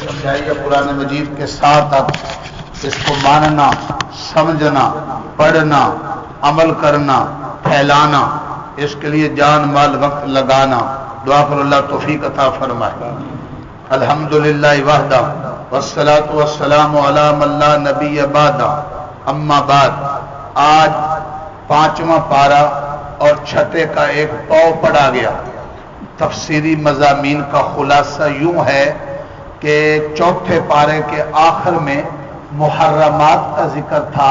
سمجھائی ہے قرآن مجید کے ساتھ اب اس کو ماننا، سمجھنا، پڑھنا، عمل کرنا، پھیلانا، اس کے لیے جان مال وقت لگانا. دعا کر اللہ توفیق عطا فرمائے. الحمدللہ وحدہ والصلاۃ والسلام علی من لا نبی بعد. اما بعد. آج 5واں پارہ اور چھٹے کا ایک پاؤ پڑھا گیا. تفسیری مضامین کا خلاصہ یوں ہے کہ چوتھے پارے کے آخر میں محرمات کا ذکر تھا،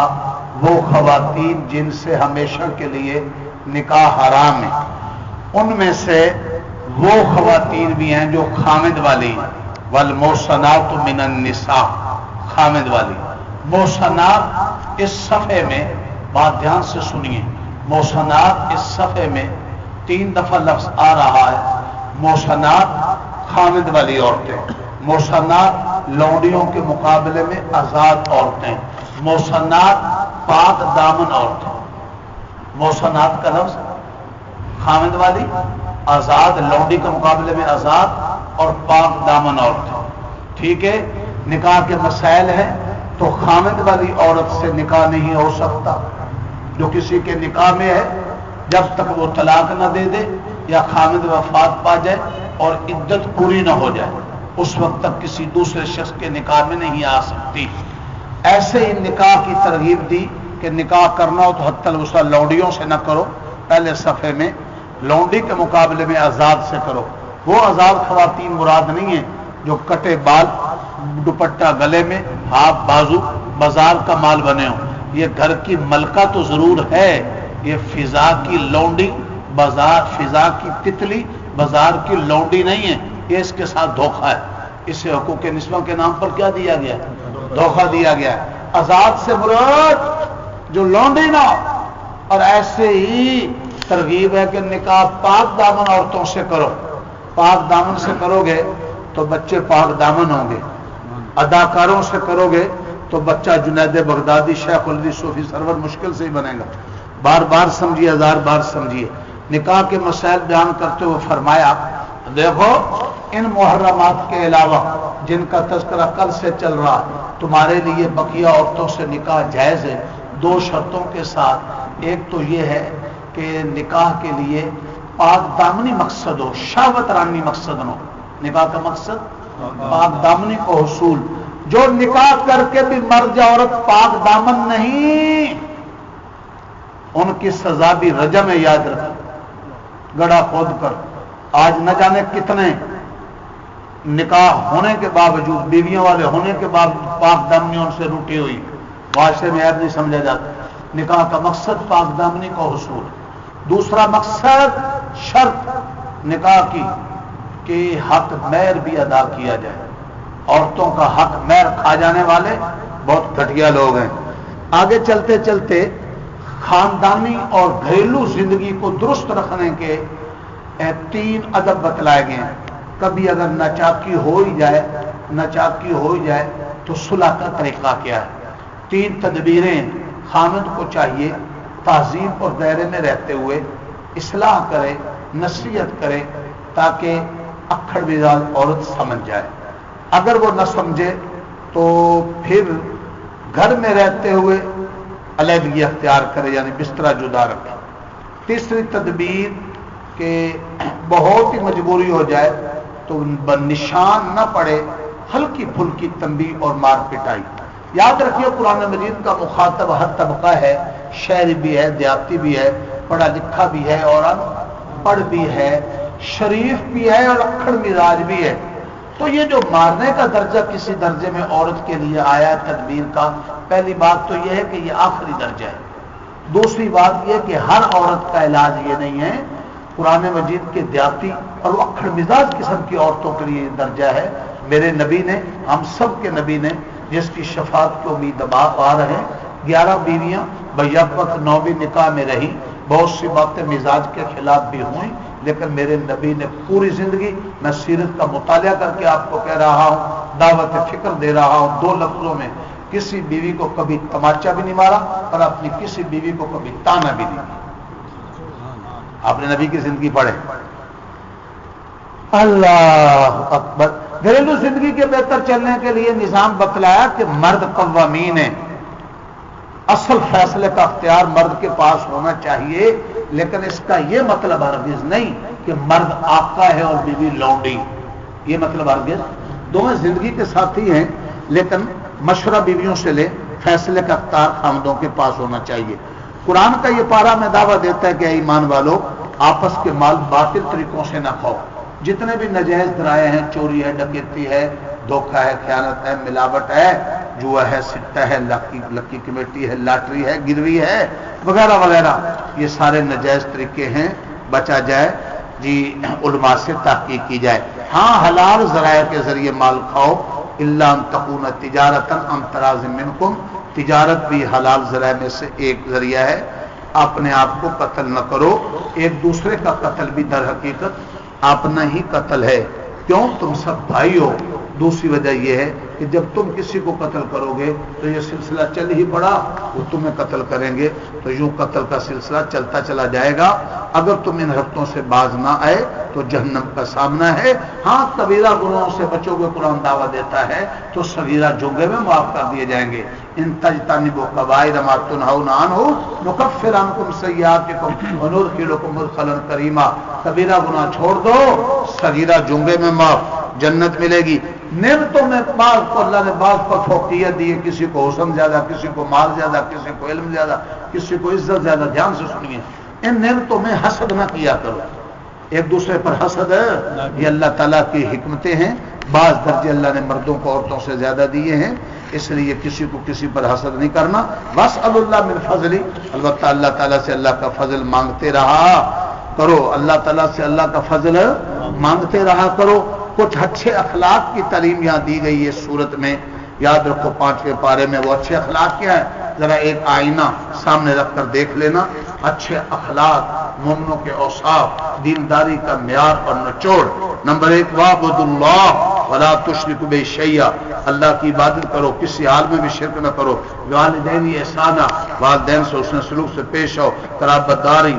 وہ خواتین جن سے ہمیشہ کے لیے نکاح حرام ہے. ان میں سے وہ خواتین بھی ہیں جو خامد والی ہیں. والمحصنات من النساء، خامد والی. محصنات اس صفحے میں، بات دھیان سے سنیے، محصنات اس صفحے میں 3 دفعہ لفظ آ رہا ہے. محصنات خامد والی عورتیں، محصنات لونڈیوں کے مقابلے میں آزاد عورتیں، محصنات پاک دامن عورتیں. محصنات کا لفظ خامد والی، آزاد، لونڈی کے مقابلے میں آزاد اور پاک دامن عورتیں. ٹھیک ہے. نکاح کے مسائل ہیں تو خامد والی عورت سے نکاح نہیں ہو سکتا. جو کسی کے نکاح میں ہے جب تک وہ طلاق نہ دے دے یا خامد وفات پا جائے اور عدت پوری نہ ہو جائے، اس وقت تک کسی دوسرے شخص کے نکاح میں نہیں آ سکتی. ایسے ہی نکاح کی ترغیب دی کہ نکاح کرنا ہو تو حتی الوسع لونڈیوں سے نہ کرو. پہلے صفحے میں لونڈی کے مقابلے میں آزاد سے کرو. وہ آزاد خواتین مراد نہیں ہیں جو کٹے بال، دوپٹہ گلے میں، ہاتھ بازو، بازار کا مال بنے ہوں. یہ گھر کی ملکہ تو ضرور ہے، یہ فضا کی لونڈی، بازار فضا کی تتلی، بازار کی لونڈی نہیں ہے. یہ اس کے ساتھ دھوکہ ہے. اسے حقوق نسواں کے نام پر کیا دیا گیا ہے؟ دھوکہ دیا گیا ہے. آزاد سے مراد جو لونڈی نہ. اور ایسے ہی ترغیب ہے کہ نکاح پاک دامن عورتوں سے کرو. پاک دامن سے کرو گے تو بچے پاک دامن ہوں گے. اداکاروں سے کرو گے تو بچہ جنید بغدادی، شیخ الحدیث صوفی سرور مشکل سے ہی بنے گا. بار بار سمجھیے، 1000 بار سمجھیے. نکاح کے مسائل بیان کرتے ہوئے فرمایا، دیکھو ان محرمات کے علاوہ جن کا تذکرہ کل سے چل رہا، تمہارے لیے بقیہ عورتوں سے نکاح جائز ہے 2 شرطوں کے ساتھ. ایک تو یہ ہے کہ نکاح کے لیے پاک دامنی مقصد ہو، شہوت رانی مقصد نہ ہو. نکاح کا مقصد پاک دامنی کو حصول. جو نکاح کر کے بھی مر جائے عورت پاک دامن نہیں، ان کی سزا بھی رجم ہے. یاد رکھ، گڑھا کھود کر. آج نہ جانے کتنے نکاح ہونے کے باوجود، بیویوں والے ہونے کے باوجود پاک دامنی ان سے روٹی ہوئی. معاشرے میں عیب نہیں سمجھا جاتا. نکاح کا مقصد پاک دامنی کو حصول. دوسرا مقصد، شرط نکاح کی کہ حق مہر بھی ادا کیا جائے. عورتوں کا حق مہر کھا جانے والے بہت گھٹیا لوگ ہیں. آگے چلتے چلتے خاندانی اور گھریلو زندگی کو درست رکھنے کے 3 ادب بتلائے گئے ہیں. کبھی اگر ناچاکی ہو ہی جائے تو صلح کا طریقہ کیا ہے. 3 تدبیریں خامد کو چاہیے تہذیب اور دائرے میں رہتے ہوئے اصلاح کرے، نصیحت کرے تاکہ اکھڑ مزاج عورت سمجھ جائے. اگر وہ نہ سمجھے تو پھر گھر میں رہتے ہوئے علیحدگی اختیار کرے، یعنی بسترا جدا رکھے. تیسری تدبیر کہ بہت ہی مجبوری ہو جائے تو نشان نہ پڑے، ہلکی پھلکی تنبیہ اور مار پٹائی. یاد رکھیے قرآن مجید کا مخاطب ہر طبقہ ہے، شہری بھی ہے، دیہاتی بھی ہے، پڑھا لکھا بھی ہے اور ان پڑھ بھی ہے، شریف بھی ہے اور اکھڑ مزاج بھی ہے. تو یہ جو مارنے کا درجہ کسی درجے میں عورت کے لیے آیا ہے تدبیر کا، پہلی بات تو یہ ہے کہ یہ آخری درجہ ہے. دوسری بات یہ کہ ہر عورت کا علاج یہ نہیں ہے. قرآن مجید کے دیہاتی اور اکھڑ مزاج قسم کی عورتوں کے لیے درجہ ہے. میرے نبی نے، ہم سب کے نبی نے، جس کی شفاعت کی امید آ رہے ہیں، 11 بیویاں بیابت 9ویں نکاح میں رہی. بہت سی باتیں مزاج کے خلاف بھی ہوئیں، لیکن میرے نبی نے پوری زندگی، میں سیرت کا مطالعہ کر کے آپ کو کہہ رہا ہوں، دعوت فکر دے رہا ہوں، 2 لفظوں میں، کسی بیوی کو کبھی تماچا بھی نہیں مارا اور اپنی کسی بیوی کو کبھی تانا بھی نہیں دیا. آپ نے نبی کی زندگی پڑھے. اللہ اکبر. گھریلو زندگی کے بہتر چلنے کے لیے نظام بتلایا کہ مرد قوامین ہے، اصل فیصلے کا اختیار مرد کے پاس ہونا چاہیے، لیکن اس کا یہ مطلب ہرگز نہیں کہ مرد آقا ہے اور بیوی لونڈی، یہ مطلب ہرگز، دونوں زندگی کے ساتھی ہیں لیکن مشورہ بیویوں سے لے، فیصلے کا اختیار خامدوں کے پاس ہونا چاہیے۔ قرآن کا یہ پارہ میں دعویٰ دیتا ہے کہ اے ایمان والو، آپس کے مال باطل طریقوں سے نہ کھاؤ، جتنے بھی نجائز ذرائع ہیں، چوری ہے، ڈکیتی ہے، دھوکہ ہے، خیانت ہے، ملاوٹ ہے، جوا ہے، سٹہ ہے، لکی کمیٹی ہے، لاٹری ہے، گروی ہے، وغیرہ وغیرہ، یہ سارے نجائز طریقے ہیں، بچا جائے، جی علماء سے تحقیق کی جائے۔ ہاں حلال ذرائع کے ذریعے مال کھاؤ، الا ان تکون تجارتا عن تراض منکم، تجارت بھی حلال ذرائع میں سے ایک ذریعہ ہے۔ اپنے آپ کو قتل نہ کرو، ایک دوسرے کا قتل بھی در حقیقت اپنا ہی قتل ہے، کیوں؟ تم سب بھائی ہو۔ دوسری وجہ یہ ہے کہ جب تم کسی کو قتل کرو گے تو یہ سلسلہ چل ہی پڑا، وہ تمہیں قتل کریں گے تو یوں قتل کا سلسلہ چلتا چلا جائے گا۔ اگر تم ان حرکتوں سے باز نہ آئے تو جہنم کا سامنا ہے۔ ہاں کبیرہ گناہوں سے بچو گے، قرآن دعویٰ دیتا ہے تو صغیرہ جرم میں معاف کر دیے جائیں گے۔ ان تجتنبوا کبائر ما تنہون عنہ نکفر عنکم سیئاتکم وندخلکم مدخلا کریما، کبیرہ گناہ چھوڑ دو، صغیرہ جنگے میں معاف، جنت ملے گی۔ نعمتوں میں بعض کو اللہ نے بعض کو فوقیت دی ہے، کسی کو حسن زیادہ، کسی کو مال زیادہ، کسی کو علم زیادہ، کسی کو عزت زیادہ۔ دھیان سے سنیے، ان نعمتوں میں حسد نہ کیا کرو، ایک دوسرے پر حسد ہے، یہ اللہ تعالیٰ کی حکمتیں ہیں۔ بعض درجے اللہ نے مردوں کو عورتوں سے زیادہ دیے ہیں، اس لیے کسی کو کسی پر حسد نہیں کرنا۔ واسألوا اللہ من فضل، البتہ اللہ تعالیٰ سے اللہ کا فضل مانگتے رہا کرو، اللہ تعالیٰ سے اللہ کا فضل مانگتے رہا کرو۔ کچھ اچھے اخلاق کی تعلیم یہاں دی گئی ہے سورت میں، یاد رکھو 5ویں پارے میں۔ وہ اچھے اخلاق کیا ہے؟ ذرا ایک آئینہ سامنے رکھ کر دیکھ لینا۔ اچھے اخلاق، مومنوں کے اوصاف، دینداری کا معیار اور نچوڑ۔ نمبر 1، وَاعْبُدُوا اللَّهَ وَلَا تُشْرِكُوا بِهِ شَيْئًا، اللہ کی عبادت کرو، کسی حال میں بھی شرک نہ کرو۔ والدین احسانا، والدین سے حسن سلوک سے پیش آؤ۔ قرابت داری،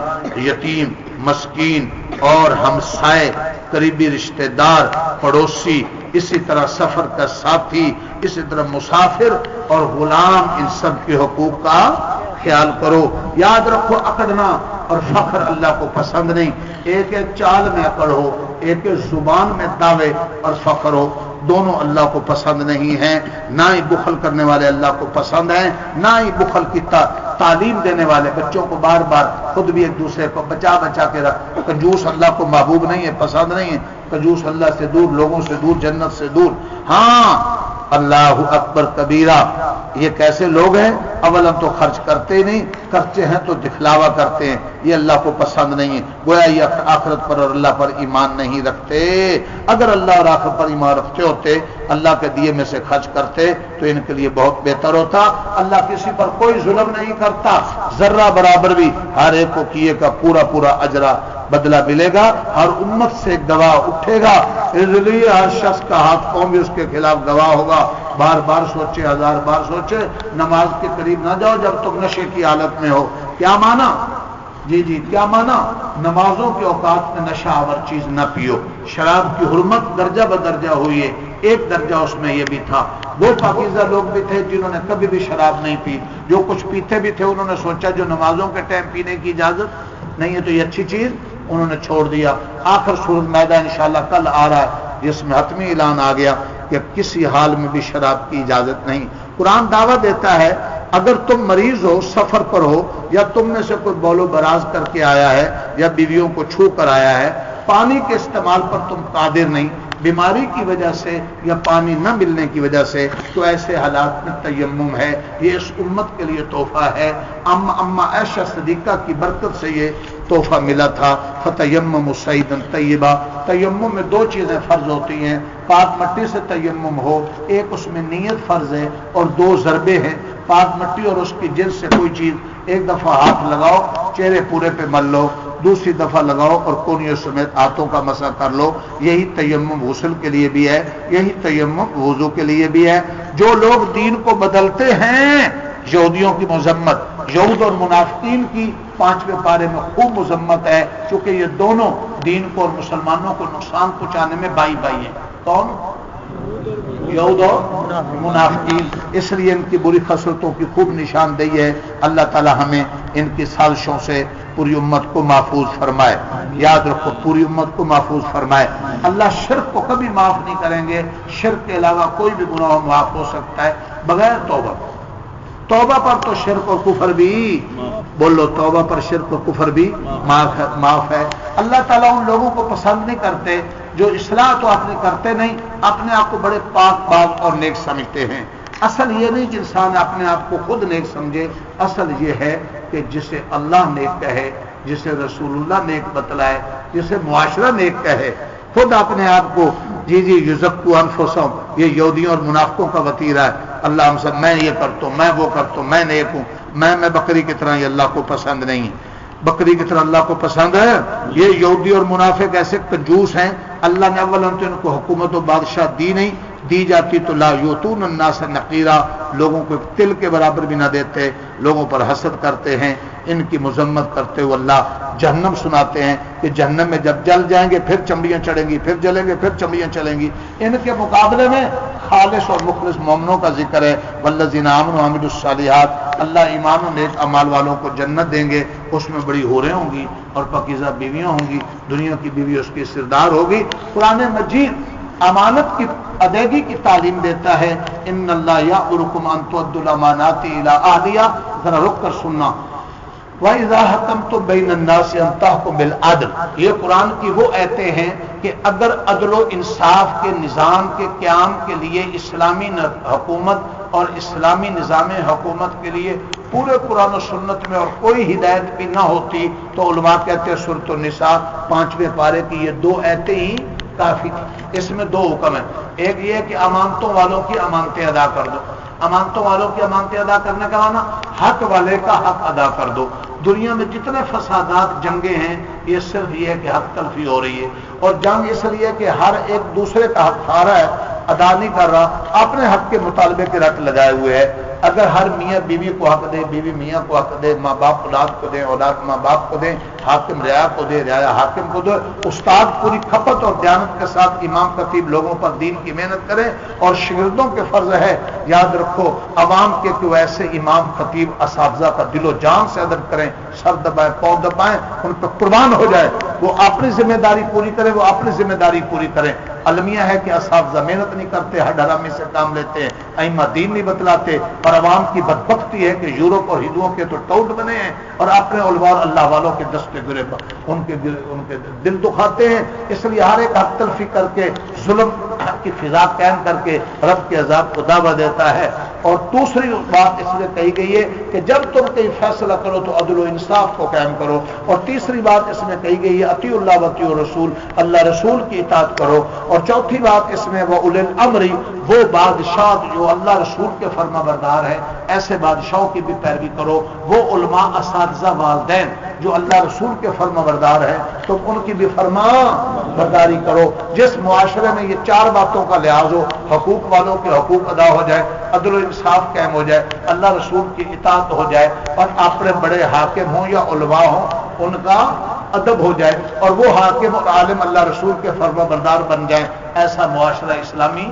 یتیم، مسکین اور ہمسائے، قریبی رشتہ دار، پڑوسی، اسی طرح سفر کا ساتھی، اسی طرح مسافر اور غلام، ان سب کے حقوق کا خیال کرو۔ یاد رکھو اکڑنا اور فخر اللہ کو پسند نہیں۔ ایک ایک چال میں اکڑ ہو، ایک ایک زبان میں دعوے اور فخر ہو، دونوں اللہ کو پسند نہیں ہیں۔ نہ ہی بخل کرنے والے اللہ کو پسند ہیں، نہ ہی بخل کی تعلیم دینے والے بچوں کو بار بار، خود بھی ایک دوسرے کو بچا بچا کے رکھ۔ کنجوس اللہ کو محبوب نہیں ہے، پسند نہیں ہے، کنجوس اللہ سے دور، لوگوں سے دور، جنت سے دور۔ ہاں اللہ اکبر کبیرہ، یہ کیسے لوگ ہیں؟ اولم تو خرچ کرتے نہیں، کرتے ہیں تو دکھلاوا کرتے ہیں، یہ اللہ کو پسند نہیں ہے۔ گویا یہ آخرت پر اور اللہ پر ایمان نہیں رکھتے۔ اگر اللہ اور آخرت پر ایمان رکھتے ہوتے، اللہ کے دیے میں سے خرچ کرتے تو ان کے لیے بہت بہتر ہوتا۔ اللہ کسی پر کوئی ظلم نہیں کرتا، ذرہ برابر بھی ہر ایک کو کیے کا پورا پورا اجرا بدلہ ملے گا۔ ہر امت سے ایک گواہ اٹھے گا، اس لیے ہر شخص کا ہاتھ قوم بھی اس کے خلاف گواہ ہوگا۔ بار بار سوچے، ہزار بار سوچے، نماز کے قریب نہ جاؤ جب تم نشے کی حالت میں ہو۔ کیا مانا؟ جی کیا مانا؟ نمازوں کے اوقات میں نشہ آور چیز نہ پیو۔ شراب کی حرمت درجہ بدرجہ ہوئی ہے، ایک درجہ اس میں یہ بھی تھا، وہ پاکیزہ لوگ بھی تھے جنہوں نے کبھی بھی شراب نہیں پی، جو کچھ پیتے بھی تھے انہوں نے سوچا جو نمازوں کے ٹائم پینے کی اجازت نہیں ہے تو یہ اچھی چیز انہوں نے چھوڑ دیا۔ آخر سورۃ مائدہ انشاءاللہ کل آ رہا ہے جس میں حتمی اعلان آ گیا کہ کسی حال میں بھی شراب کی اجازت نہیں۔ قرآن دعویٰ دیتا ہے اگر تم مریض ہو، سفر پر ہو، یا تم میں سے کوئی بول و براز کر کے آیا ہے یا بیویوں کو چھو کر آیا ہے، پانی کے استعمال پر تم قادر نہیں، بیماری کی وجہ سے یا پانی نہ ملنے کی وجہ سے، تو ایسے حالات میں تیمم ہے، یہ اس امت کے لیے تحفہ ہے۔ اما عائشہ صدیقہ کی برکت سے یہ تحفہ ملا تھا۔ فتیمموا صعیدا طیبا، تیمم میں دو چیزیں فرض ہوتی ہیں، پاک مٹی سے تیمم ہو، ایک اس میں نیت فرض ہے اور دو ضربے ہیں، پاک مٹی اور اس کی جنس سے کوئی چیز، ایک دفعہ ہاتھ لگاؤ چہرے پورے پہ مل لو، دوسری دفعہ لگاؤ اور کونیوں سمیت ہاتھوں کا مسح کر لو۔ یہی تیمم غسل کے لیے بھی ہے، یہی تیمم وضو کے لیے بھی ہے۔ جو لوگ دین کو بدلتے ہیں، یہودیوں کی مذمت، یہود اور منافقین کی 5ویں پارے میں خوب مذمت ہے، چونکہ یہ دونوں دین کو اور مسلمانوں کو نقصان پہنچانے میں بائی بائی ہیں۔ کون؟ یہود اور منافقین، اس لیے ان کی بری خصلتوں کی خوب نشاندہی ہے۔ اللہ تعالی ہمیں ان کی سازشوں سے پوری امت کو محفوظ فرمائے۔ یاد رکھو، پوری امت کو محفوظ فرمائے۔ اللہ شرک کو کبھی معاف نہیں کریں گے۔ شرک کے علاوہ کوئی بھی گناہ معاف ہو سکتا ہے بغیر توبہ۔ توبہ پر تو شرک اور کفر بھی، بولو توبہ پر شرک اور کفر بھی معاف ہے۔ اللہ تعالیٰ ان لوگوں کو پسند نہیں کرتے جو اصلاح تو اپنے کرتے نہیں، اپنے آپ کو بڑے پاک باز اور نیک سمجھتے ہیں۔ اصل یہ نہیں کہ انسان اپنے آپ کو خود نیک سمجھے، اصل یہ ہے کہ جسے اللہ نیک کہے، جسے رسول اللہ نیک بتلائے، جسے معاشرہ نیک کہے، خود اپنے آپ کو جی یزکو انفسہم، یہ یہودیوں اور منافقوں کا وتیرہ ہے۔ اللہ ہم سب، میں یہ کرتا ہوں، میں وہ کرتا ہوں، میں نیک ہوں، میں بکری کی طرح، یہ اللہ کو پسند نہیں۔ بکری کی طرح اللہ کو پسند ہے؟ یہ یہودی اور منافق ایسے کنجوس ہیں، اللہ نے اول ان کو حکومت و بادشاہ دی نہیں، دی جاتی تو لا یؤتون الناس نقیرا، لوگوں کو تل کے برابر بھی نہ دیتے، لوگوں پر حسد کرتے ہیں، ان کی مذمت کرتے ہوئے اللہ جہنم سناتے ہیں کہ جہنم میں جب جل جائیں گے پھر چمڑیاں چڑھیں گی، پھر جلیں گے، پھر چمڑیاں چلیں گی۔ ان کے مقابلے میں خالص اور مخلص مومنوں کا ذکر ہے، والذین آمنوا وعملوا الصالحات، اللہ ایمان و نیک اعمال والوں کو جنت دیں گے، اس میں بڑی حوریں ہوں گی اور پاکیزہ بیویاں ہوں گی، دنیا کی بیوی اس کی سردار ہوگی۔ قرآن مجید امانت کی ادائیگی کی تعلیم دیتا ہے، ان اللہ یأمرکم ان تؤدوا الامانات الی اہلیہا، ذرا رک کر سننا، وَإِذَا حَكَمْتُم بَيْنَ النَّاسِ أَن تَحْكُمُوا بِالْعَدْلِ، یہ قرآن کی وہ آیتیں ہیں کہ اگر عدل و انصاف کے نظام کے قیام کے لیے اسلامی حکومت اور اسلامی نظام حکومت کے لیے پورے قرآن و سنت میں اور کوئی ہدایت بھی نہ ہوتی تو علماء کہتے ہیں سورۃ النساء 5ویں پارے کی یہ 2 آیتیں ہی کافی تھی۔ اس میں 2 حکم ہیں، ایک یہ کہ امانتوں والوں کی امانتیں ادا کر دو، امانتوں والوں کی امانتیں ادا کرنے کا معنی حق والے کا حق ادا کر دو۔ دنیا میں جتنے فسادات جنگیں ہیں یہ صرف یہ ہے کہ حق تلفی ہو رہی ہے، اور جنگ اس لیے کہ ہر ایک دوسرے کا حق کھا رہا ہے، ادا نہیں کر رہا، اپنے حق کے مطالبے کے رٹ لگائے ہوئے ہے۔ اگر ہر میاں بیوی کو حق دے، بیوی میاں کو حق دے، ماں باپ اولاد کو دے، اولاد ماں باپ کو دے، حاکم رعایا کو دے، رعایا حاکم کو دے، استاد پوری کھپت اور دیانت کے ساتھ امام خطیب لوگوں پر دین کی محنت کرے، اور شاگردوں کے فرض ہے یاد رکھو عوام کے کہ ایسے امام خطیب اساتذہ کا دل و جان سے ادب کریں، سر دبائیں، پاؤں دبائیں، ان پہ قربان ہو جائے، وہ اپنی ذمہ داری پوری کریں، وہ اپنی ذمہ داری پوری کریں۔ المیہ ہے کہ اساتذہ محنت نہیں کرتے، ہر ڈرامی سے کام لیتے ہیں، ائمہ دین نہیں بتلاتے، اور عوام کی بدبختی ہے کہ یورپ اور ہندوؤں کے تو ٹوٹ بنے ہیں اور اپنے علماء اللہ والوں کے دستے گرے ان کے دل دکھاتے ہیں۔ اس لیے ہر ایک حق تلفی کر کے ظلم کی فضا قائم کر کے رب کے عذاب کو دعویٰ دیتا ہے۔ اور دوسری بات اس لیے کہی گئی ہے کہ جب تم کوئی فیصلہ کرو تو عدل و انصاف کو قائم کرو، اور تیسری بات اس میں کہی گئی ہے اطیعوا اللہ واطیعوا الرسول، اللہ رسول کی اطاعت کرو، اور چوتھی بات اس میں وَأُولِي الْأَمْرِ، وہ بادشاہ جو اللہ رسول کے فرما بردار ہے ایسے بادشاہوں کی بھی پیروی کرو، وہ علماء اساتذہ والدین جو اللہ رسول کے فرما بردار ہے تم ان کی بھی فرما برداری کرو۔ جس معاشرے میں یہ 4 باتوں کا لحاظ ہو، حقوق والوں کے حقوق ادا ہو جائے، عدل و انصاف قائم ہو جائے، اللہ رسول کی اطاعت ہو جائے، اور اپنے بڑے حاکم ہوں یا علماء ہوں ان کا ادب ہو جائے، اور وہ حاکم اور عالم اللہ رسول کے فرما بردار بن جائیں، ایسا معاشرہ اسلامی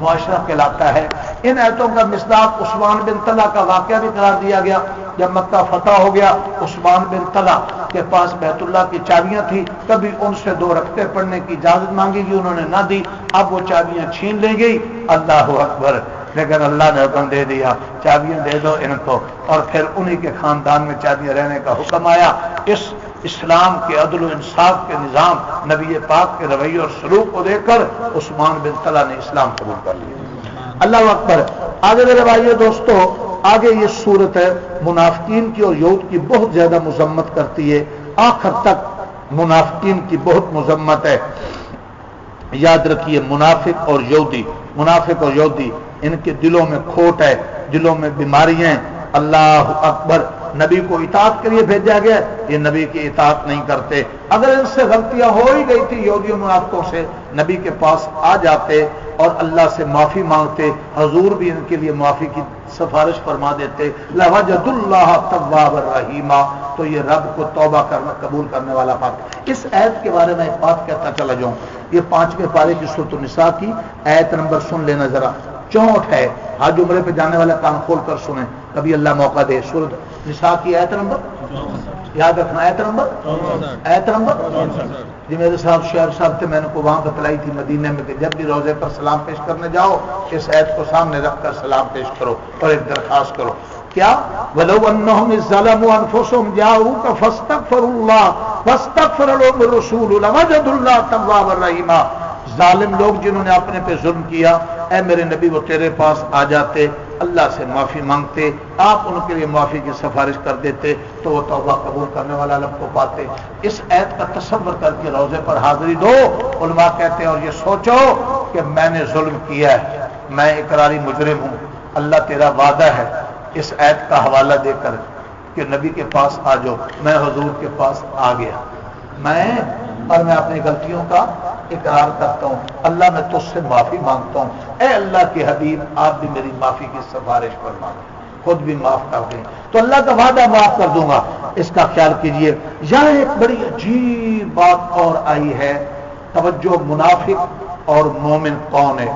معاشرہ کہلاتا ہے۔ ان آیتوں کا مصداق عثمان بن طلحہ کا واقعہ بھی قرار دیا گیا۔ جب مکہ فتح ہو گیا، عثمان بن طلحہ کے پاس بیت اللہ کی چابیاں تھیں، کبھی ان سے 2 رکعتیں پڑھنے کی اجازت مانگی گئی، انہوں نے نہ دی، اب وہ چابیاں چھین لی گئی، اللہ اکبر، لیکن اللہ نے حکم دے دیا چابیاں دے دو ان کو، اور پھر انہی کے خاندان میں چابیاں رہنے کا حکم آیا۔ اس اسلام کے عدل و انصاف کے نظام، نبی پاک کے رویے اور سلوک کو دیکھ کر عثمان بن طلحہ نے اسلام قبول کر لیا۔ اللہ اکبر۔ آگے میرے بھائیو دوستو، آگے یہ صورت ہے منافقین کی اور یہود کی بہت زیادہ مذمت کرتی ہے، آخر تک منافقین کی بہت مذمت ہے۔ یاد رکھیے منافق اور یہودی ان کے دلوں میں کھوٹ ہے، دلوں میں بیماریاں ہیں۔ اللہ اکبر۔ نبی کو اطاعت کے لیے بھیجا گیا، یہ نبی کی اطاعت نہیں کرتے۔ اگر ان سے غلطیاں ہو ہی گئی تھی یہودیوں منافقوں سے، نبی کے پاس آ جاتے اور اللہ سے معافی مانگتے، حضور بھی ان کے لیے معافی کی سفارش فرما دیتے، لوجد اللہ تواب الرحیم، تو یہ رب کو توبہ کرنا قبول کرنے والا پاک۔ اس آیت کے بارے میں ایک بات کہتا چلا جاؤں، یہ 5ویں پارے کی سورۃ النساء کی آیت نمبر سن لینا ذرا، 64 ہے۔ حج عمرے پہ جانے والے کان کھول کر سنیں، کبھی اللہ موقع دے۔ سورۃ النساء کی آیت نمبر، یاد رکھنا آیت نمبر جی میرے صاحب شہر صاحب تھے، میں نے کو وہاں بتلائی تھی مدینے میں کہ جب بھی روزے پر سلام پیش کرنے جاؤ اس آیت کو سامنے رکھ کر سلام پیش کرو اور ایک درخواست کرو، کیا وَلَوْ أَنَّهُمْ إِذْ ظَلَمُوا أَنفُسَهُمْ جَاءُوكَ فَاسْتَغْفَرُوا اللَّهَ وَاسْتَغْفَرَ لَهُمُ الرَّسُولُ لَوَجَدُوا اللَّهَ تَوَّابًا رَحِيمًا۔ ظالم لوگ جنہوں نے اپنے پہ ظلم کیا، اے میرے نبی وہ تیرے پاس آ جاتے، اللہ سے معافی مانگتے، آپ ان کے لیے معافی کی سفارش کر دیتے تو وہ توبہ قبول کرنے والا رب کو پاتے۔ اس آیت کا تصور کر کے روزے پر حاضری دو۔ علماء کہتے ہیں اور یہ سوچو کہ میں نے ظلم کیا ہے، میں اقراری مجرم ہوں، اللہ تیرا وعدہ ہے اس آیت کا حوالہ دے کر کہ نبی کے پاس آ جاؤ، میں حضور کے پاس آ گیا، میں اپنی غلطیوں کا اقرار کرتا ہوں، اللہ میں تجھ سے معافی مانگتا ہوں، اے اللہ کے حبیب آپ بھی میری معافی کی سفارش فرما دیں، خود بھی معاف کر دیں تو اللہ کا وعدہ معاف کر دوں گا۔ اس کا خیال کیجئے، یہاں ایک بڑی عجیب بات اور آئی ہے، توجہ، منافق اور مومن کون ہے؟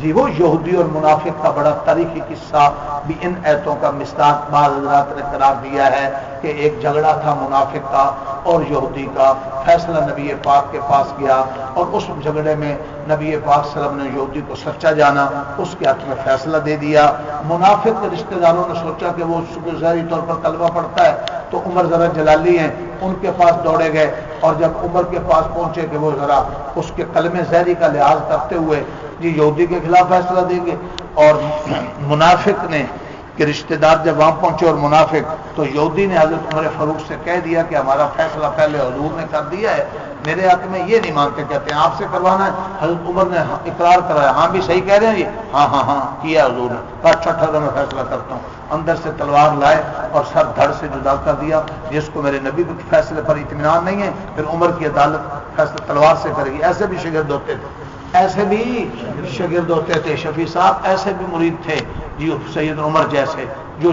جی وہ یہودی اور منافق کا بڑا تاریخی قصہ بھی ان ایتوں کا مصداق بعض حضرات نے قرار دیا ہے کہ ایک جھگڑا تھا منافق کا اور یہودی کا، فیصلہ نبی پاک کے پاس گیا اور اس جھگڑے میں نبی پاک صلی اللہ علیہ وسلم نے یہودی کو سچا جانا، اس کے حق میں فیصلہ دے دیا۔ منافق کے رشتہ داروں نے سوچا کہ وہ ظاہری طور پر کلمہ پڑھتا ہے تو عمر ذرا جلالی ہیں، ان کے پاس دوڑے گئے اور جب عمر کے پاس پہنچے کہ وہ ذرا اس کے کلمے ظاہری کا لحاظ کرتے ہوئے جی یہودی کے خلاف فیصلہ دیں گے، اور منافق نے کہ رشتہ دار جب وہاں پہنچے اور منافق، تو یہودی نے حضرت عمر فاروق سے کہہ دیا کہ ہمارا فیصلہ پہلے حضور نے کر دیا ہے، میرے حق میں یہ نہیں مانتے، کہتے ہیں آپ سے کروانا ہے۔ حضرت عمر نے اقرار کرایا، ہاں بھی صحیح کہہ رہے ہیں یہ، ہاں کیا حضور نے، کہا اچھا ٹھہرو میں فیصلہ کرتا ہوں۔ اندر سے تلوار لائے اور سر دھڑ سے جدا کر دیا، جس کو میرے نبی کے فیصلے پر اطمینان نہیں ہے پھر عمر کی عدالت فیصلہ تلوار سے کرے گی۔ ایسے بھی شاگرد ہوتے تھے، ایسے بھی شاگرد ہوتے تھے، شفیع صاحب ایسے بھی مرید تھے جی سید عمر جیسے جو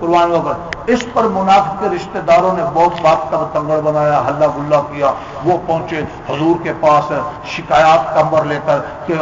قربانیوں پر۔ اس پر منافق کے رشتہ داروں نے بہت بات کا بتنگڑ بنایا، ہلا گلا کیا، وہ پہنچے حضور کے پاس شکایات کا نمبر لے کر کہ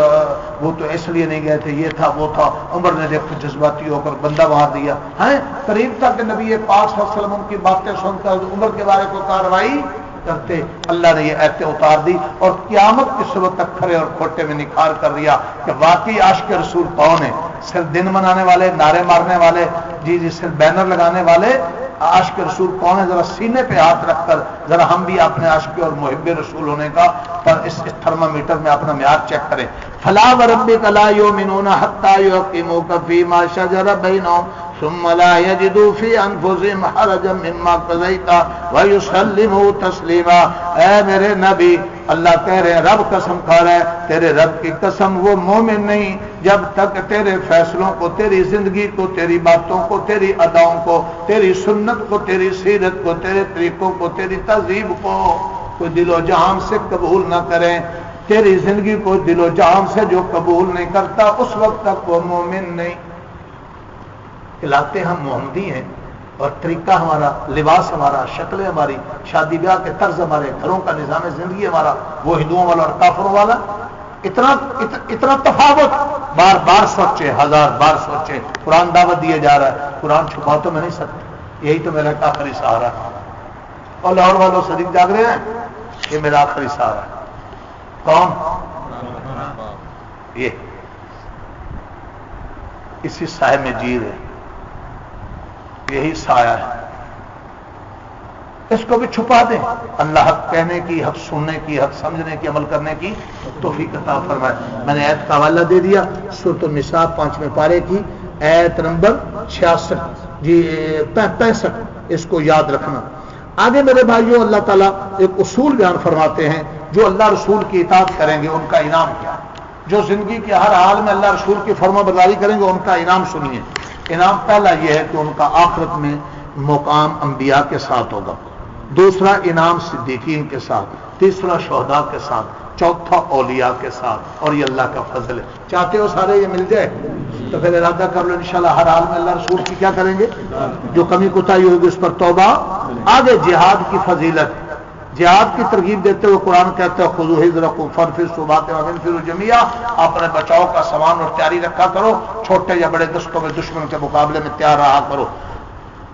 وہ تو اس لیے نہیں گئے تھے، یہ تھا وہ تھا۔ عمر نے دیکھا جذباتی ہو کر بندہ مار دیا ہے، قریب تھا کہ نبی پاک صلی اللہ علیہ وسلم ان کی باتیں سن کر عمر کے بارے کو کارروائی کرتے، اللہ نے یہ ایتیں اتار دی اور قیامت کے صبح تک کھڑے اور کھوٹے میں نکھار کر دیا کہ واقعی عاشق رسول کون ہے، صرف دن منانے والے، نعرے مارنے والے، جی صرف بینر لگانے والے، عاشق رسول کون ہے؟ ذرا سینے پہ ہاتھ رکھ کر ذرا ہم بھی اپنے عاشق اور محب رسول ہونے کا پر اس تھرمامیٹر میں اپنا معیار چیک کریں۔ فلا وربک لا یؤمنون حتی یحکموک فیما شجر بینہم ثم لا يجدوا في انفسهم حرجا مما قضيت ويسلموا تسلیما۔ اے میرے نبی، اللہ کہہ رہے ہیں، رب قسم کھا رہا ہے، تیرے رب کی قسم، وہ مومن نہیں جب تک تیرے فیصلوں کو، تیری زندگی کو، تیری باتوں کو، تیری اداؤں کو، تیری سنت کو، تیری سیرت کو، تیرے طریقوں کو، تیری تہذیب کو کوئی دل و جہان سے قبول نہ کریں، تیری زندگی کو دل و جہان سے جو قبول نہیں کرتا اس وقت تک وہ مومن نہیں۔ کہلاتے ہم محمدی ہیں اور طریقہ ہمارا، لباس ہمارا، شکلیں ہماری، شادی بیاہ کے طرز ہمارے، گھروں کا نظام زندگی ہمارا وہ ہندوؤں والا اور کافروں والا، اتنا تفاوت۔ بار بار سوچے، ہزار بار سوچے، قرآن دعوت دیا جا رہا ہے، قرآن چھپا تو میں نہیں سکتا، یہی تو میرا آخری سہارا ہے۔ اور لاہور والوں صدیق جاگ رہے ہیں، یہ میرا آخری سہارا ہے۔ کون؟ یہ اسی سائے میں جی رہے، یہی سایہ ہے، اس کو بھی چھپا دیں۔ اللہ حق کہنے کی، حق سننے کی، حق سمجھنے کی، عمل کرنے کی توفیق عطا فرمائے۔ میں نے آیت کا حوالہ دے دیا، سورۃ النساء 5ویں پارے کی آیت نمبر 66 جی 65، اس کو یاد رکھنا۔ آگے میرے بھائیوں اللہ تعالیٰ ایک اصول بیان فرماتے ہیں، جو اللہ رسول کی اطاعت کریں گے ان کا انعام کیا، جو زندگی کے ہر حال میں اللہ رسول کی فرما برداری کریں گے ان کا انعام سنیے۔ انعام پہلا یہ ہے کہ ان کا آخرت میں مقام انبیاء کے ساتھ ہوگا، دوسرا انعام صدیقین کے ساتھ، تیسرا شہداء کے ساتھ، چوتھا اولیاء کے ساتھ، اور یہ اللہ کا فضل ہے۔ چاہتے ہو سارے یہ مل جائے تو پھر ارادہ کر لو انشاءاللہ ہر حال میں اللہ رسول کی کیا کریں گے، جو کمی کوتاہی ہوگی اس پر توبہ۔ آگے جہاد کی فضیلت، جہاد کی ترغیب دیتے ہوئے قرآن کہتے ہیں خذوا حذرکم فانفروا ثبات وانفروا جمیعا، اپنے بچاؤ کا سامان اور تیاری رکھا کرو، چھوٹے یا بڑے دستوں میں دشمن کے مقابلے میں تیار رہا کرو،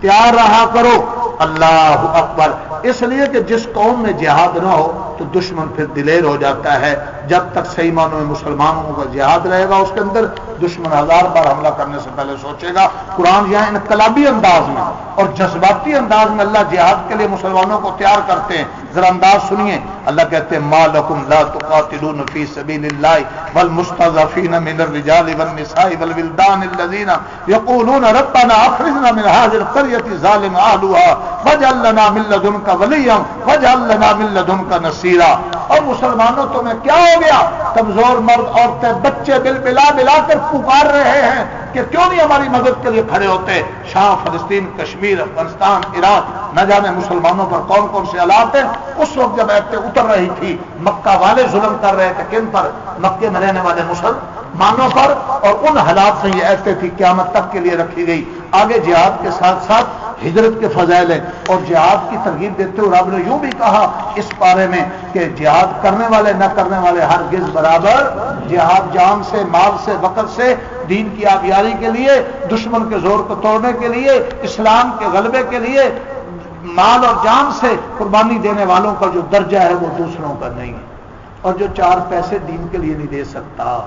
تیار رہا کرو۔ اللہ اکبر۔ اس لیے کہ جس قوم میں جہاد نہ ہو تو دشمن پھر دلیر ہو جاتا ہے۔ جب تک صحیح معنوں میں مسلمانوں کا جہاد رہے گا اس کے اندر، دشمن ہزار بار حملہ کرنے سے پہلے سوچے گا۔ قرآن یہاں انقلابی انداز میں اور جذباتی انداز میں اللہ جہاد کے لیے مسلمانوں کو تیار کرتے ہیں۔ ذرا انداز سنیے، اللہ کہتے ہیں ما لکم لا تقاتلون فی سبیل اللہ والمستضعفین من الرجال والنساء والولدان الذین یقولون ربنا اخرجنا من هذه القرية ظالم اهلها واجعل لنا من لدنك ولیا واجعل لنا من لدنك نصیرا۔ اور مسلمانوں تمہیں کیا ہو گیا؟ کمزور مرد عورتیں بچے بل بلا کر پکار رہے ہیں کہ کیوں نہیں ہماری مدد کے لیے کھڑے ہوتے۔ شام، فلسطین، کشمیر، افغانستان، عراق، نہ جانے مسلمانوں پر کون کون سے حالات ہیں۔ اس وقت جب ایتیں اتر رہی تھی، مکہ والے ظلم کر رہے تھے کن پر؟ مکے میں رہنے والے مسلمانوں پر، اور ان حالات میں یہ ایتیں تھی قیامت تک کے لیے رکھی گئی۔ آگے جہاد کے ساتھ ساتھ ہجرت کے فضائل ہیں، اور جہاد کی ترغیب دیتے ہوئے رب نے یوں بھی کہا اس بارے میں کہ جہاد کرنے والے نہ کرنے والے ہرگز برابر۔ جہاد جان سے، مال سے، وقت سے، دین کی آبیاری کے لیے، دشمن کے زور کو توڑنے کے لیے، اسلام کے غلبے کے لیے مال اور جان سے قربانی دینے والوں کا جو درجہ ہے وہ دوسروں کا نہیں ہے۔ اور جو چار پیسے دین کے لیے نہیں دے سکتا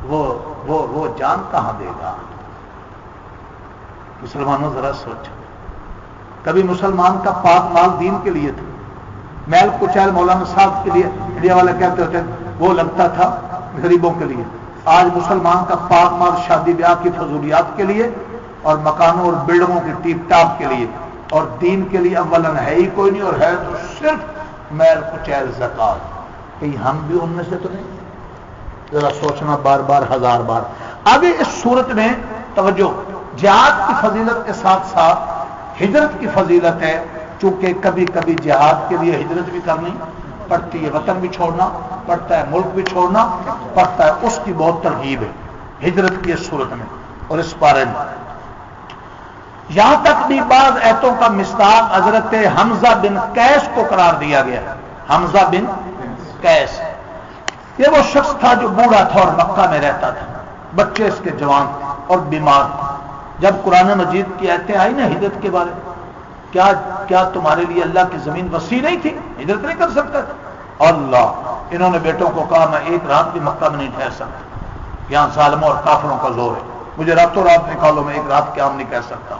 وہ جان کہاں دے گا؟ مسلمانوں ذرا سوچو، کبھی مسلمان کا پاک مال دین کے لیے تھا؟ میل کچیل مولانا صاحب کے لیے انڈیا والے کہتے ہوتے وہ لگتا تھا غریبوں کے لیے۔ آج مسلمان کا پاک مال شادی بیاہ کی فضولیات کے لیے اور مکانوں اور بلڈنگوں کی ٹیپ ٹاپ کے لیے، اور دین کے لیے اولاً ہے ہی کوئی نہیں، اور ہے تو صرف میل کچیل زکات۔ کہیں ہم بھی ان میں سے تو نہیں؟ ذرا سوچنا بار بار، ہزار بار۔ آگے اس صورت میں توجہ، جہاد کی فضیلت کے ساتھ ساتھ ہجرت کی فضیلت ہے، چونکہ کبھی کبھی جہاد کے لیے ہجرت بھی کرنی پڑتی ہے، وطن بھی چھوڑنا پڑتا ہے، ملک بھی چھوڑنا پڑتا ہے، اس کی بہت ترغیب ہے ہجرت کی اس صورت میں اور اس بارے میں۔ یہاں تک بھی بعض ایتوں کا مصداق حضرت حمزہ بن قیس کو قرار دیا گیا۔ حمزہ بن قیس یہ وہ شخص تھا جو بوڑھا تھا اور مکہ میں رہتا تھا، بچے اس کے جوان اور بیمار تھے۔ جب قرآن مجید کی آیتیں آئی نا ہجرت کے بارے میں، کیا تمہارے لیے اللہ کی زمین وسیع نہیں تھی؟ ہجرت نہیں کر سکتا تھا؟ اللہ، انہوں نے بیٹوں کو کہا میں ایک رات بھی مکہ میں نہیں ٹھہر سکتا، یہاں ظالموں اور کافروں کا زور ہے، مجھے راتوں رات نکالو، میں ایک رات قیام نہیں کر سکتا۔